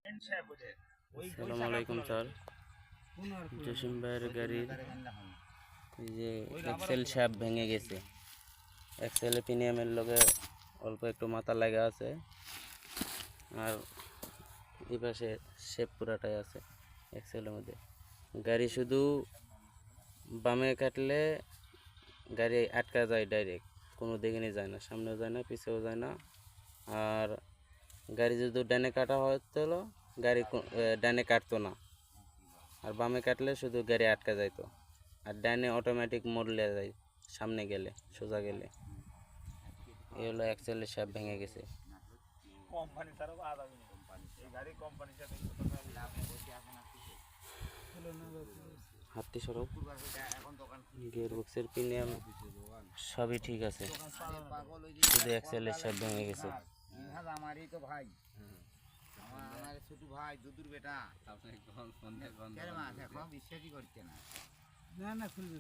আসসালামু আলাইকুম স্যার। জসিম ভাইয়ের গাড়ির এই যে এক্সেল শ্যাপ ভেঙে গেছে। এক্সেল প্রিমিয়ামের লগে অল্প একটু মাথা লাগা আছে, আর এই পাশে শেপ পুরাটাই আছে এক্সেলের মধ্যে। গাড়ি শুধু বামে কাটলে গাড়ি আটকা যায় ডাইরেক্ট, কোনো দিকে নিয়ে যায় না, সামনেও যায় না, পিছেও যায় না। আর গাড়ি যদি ডানে কাটা হতো গাড়ি ডানে কাটতো না, আর বামে কাটলে শুধু গাড়ি আটকা যাইতো। আর ডানে অটোমেটিক মোড়লে যায় সামনে গেলে, সোজা গেলে। এই হলো অ্যাক্সেলের শ্যাফট ভেঙে গেছে। হাতটি সরব, গিয়ার বক্সের প্রিমিয়াম সবই ঠিক আছে, শুধু অ্যাক্সেলের শ্যাফট ভেঙে গেছে। আমারই তো ভাই, আমার ছোট ভাই দুদুর বেটা বিশ্বাসই করছে না। না খুলবে।